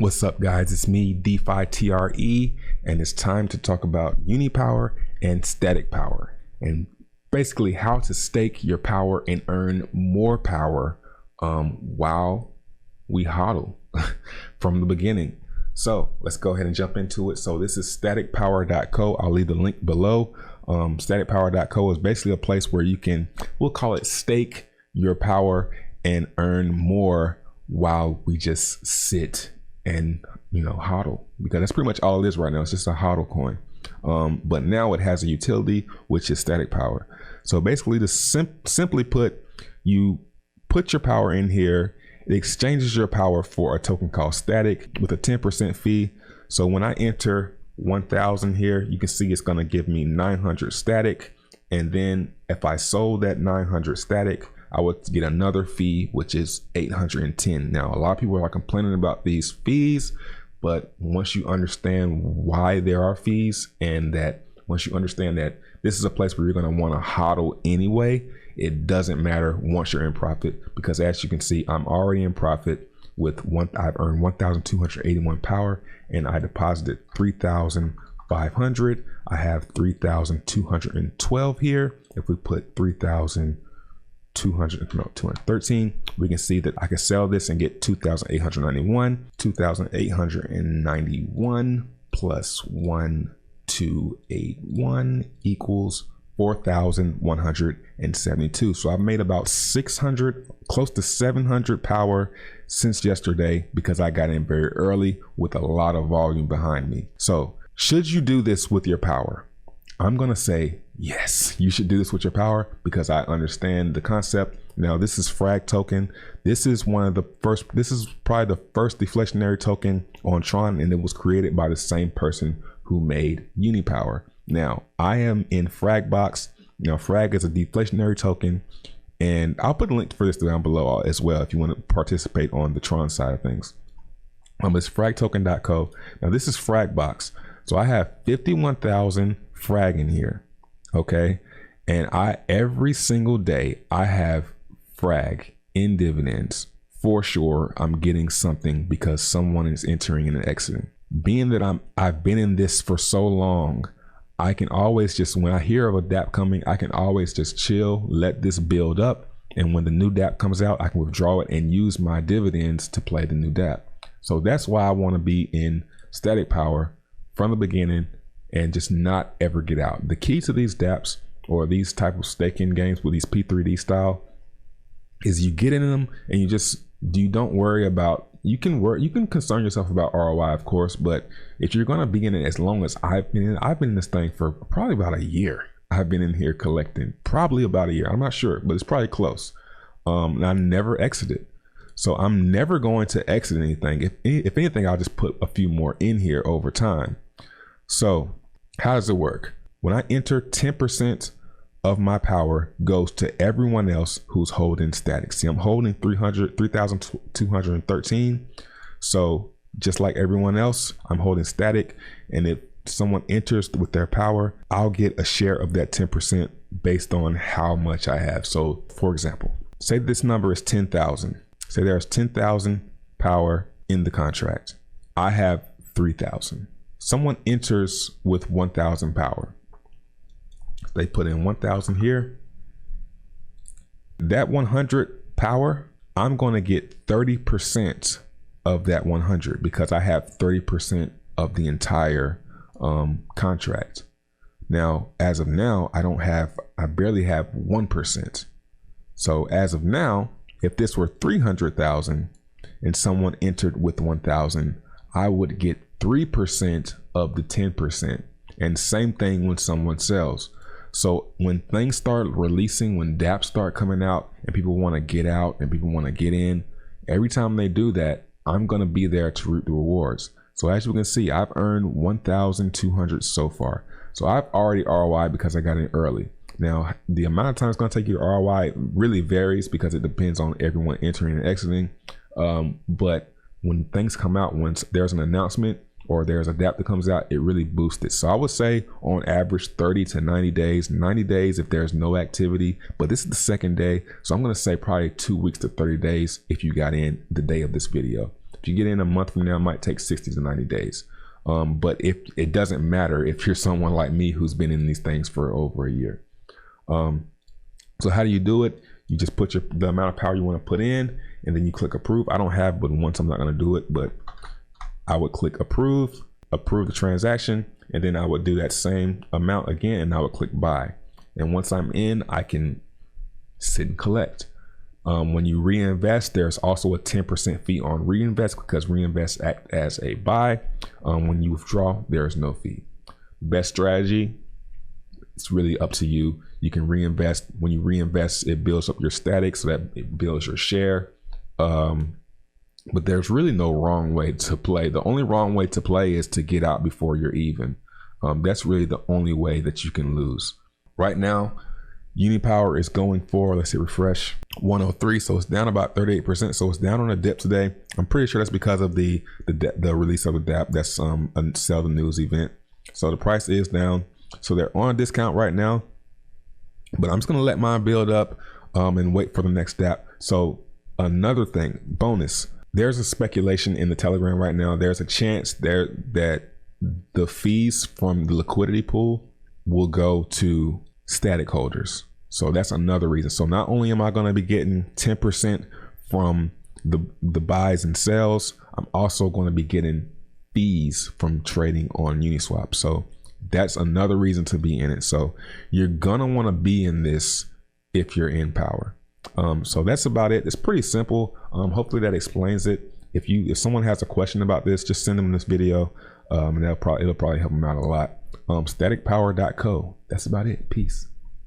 What's up, guys? It's me, DeFi TRE, and it's time to talk about UniPower and static power, and basically how to stake your power and earn more power while we hodl from the beginning. So let's go ahead and jump into it. So this is staticpower.co. I'll leave the link below. Staticpower.co is basically a place where you can, we'll call it stake your power and earn more while we just sit and hodl, because that's pretty much all it is right now. It's just a hodl coin, but now it has a utility, which is static power. So basically, to simply put, you put your power in here, it exchanges your power for a token called static with a 10% fee. So when I enter 1000 here, you can see it's going to give me 900 static, and then if I sold that 900 static, I would get another fee, which is 810. Now, a lot of people are complaining about these fees, but once you understand why there are fees, and that once you understand that this is a place where you're going to want to hodl anyway, it doesn't matter once you're in profit, because as you can see, I'm already in profit with I've earned 1,281 power, and I deposited 3,500. I have 3,212 here. If we put 213, we can see that I can sell this and get 2,891. 2,891 plus 1,281 equals 4,172. So I've made about 600, close to 700 power since yesterday, because I got in very early with a lot of volume behind me. So should you do this with your power? I'm gonna say yes, you should do this with your power, because I understand the concept. Now, this is Frag token. This is one of the first, this is probably the first deflationary token on Tron, and it was created by the same person who made UniPower. Now, I am in Fragbox. Now, Frag is a deflationary token, and I'll put a link for this down below as well if you want to participate on the Tron side of things. It's fragtoken.co. Now, this is Fragbox. So I have 51,000 frag in here, okay? And every single day I have frag in dividends. For sure, I'm getting something because someone is entering and exiting. Being that I've been in this for so long, I can always just, when I hear of a DApp coming, I can always just chill, let this build up, and when the new DApp comes out, I can withdraw it and use my dividends to play the new DApp. So that's why I want to be in static power from the beginning and just not ever get out. The key to these dApps or these type of staking games with these P3D style is you get in them and you don't worry about, you can concern yourself about ROI, of course, but if you're gonna be in it as long as I've been in this thing for probably about a year. I've been in here collecting probably about a year. I'm not sure, but it's probably close. And I never exited. So I'm never going to exit anything. If anything, I'll just put a few more in here over time. So how does it work? When I enter, 10% of my power goes to everyone else who's holding static. See, I'm holding 3,213. So just like everyone else, I'm holding static. And if someone enters with their power, I'll get a share of that 10% based on how much I have. So for example, say this number is 10,000. Say there's 10,000 power in the contract. I have 3,000. Someone enters with 1,000 power. They put in 1,000 here. That 100 power, I'm going to get 30% of that 100, because I have 30% of the entire contract. Now, as of now, I barely have 1%. So as of now, if this were 300,000 and someone entered with 1,000, I would get 3% of the 10%. And same thing when someone sells. So when things start releasing, when dApps start coming out and people want to get out and people want to get in, every time they do that, I'm going to be there to reap the rewards. So as you can see, I've earned 1,200 so far. So I've already ROI because I got in early. Now, the amount of time it's going to take you to ROI really varies because it depends on everyone entering and exiting. But when things come out, once there's an announcement or there's a dApp that comes out, it really boosts it. So I would say on average 30 to 90 days, 90 days if there's no activity, but this is the second day. So I'm going to say probably 2 weeks to 30 days if you got in the day of this video. If you get in a month from now, it might take 60 to 90 days. But if it doesn't matter if you're someone like me who's been in these things for over a year. So how do you do it? You just put the amount of power you want to put in, and then you click approve. I don't have but once, I'm not going to do it, but I would click approve the transaction, and then I would do that same amount again, and I would click buy. And once I'm in, I can sit and collect. When you reinvest, there's also a 10% fee on reinvest, because reinvest act as a buy. When you withdraw, there's no fee. Best strategy, it's really up to you. You can reinvest. When you reinvest, it builds up your static, so that it builds your share. But there's really no wrong way to play. The only wrong way to play is to get out before you're even. That's really the only way that you can lose. Right now, UniPower is going for, let's hit refresh, 103. So it's down about 38%. So it's down on a dip today. I'm pretty sure that's because of the release of the DApp. That's a sell the news event. So the price is down. So they're on a discount right now. But I'm just going to let mine build up and wait for the next DApp. So another thing, bonus. There's a speculation in the Telegram right now. There's a chance there that the fees from the liquidity pool will go to static holders. So that's another reason. So not only am I going to be getting 10% from the buys and sells, I'm also going to be getting fees from trading on Uniswap. So that's another reason to be in it. So you're going to want to be in this if you're in Power. So that's about it. It's pretty simple. Hopefully that explains it. If someone has a question about this, just send them this video, and it'll probably help them out a lot. Staticpower.co. That's about it. Peace.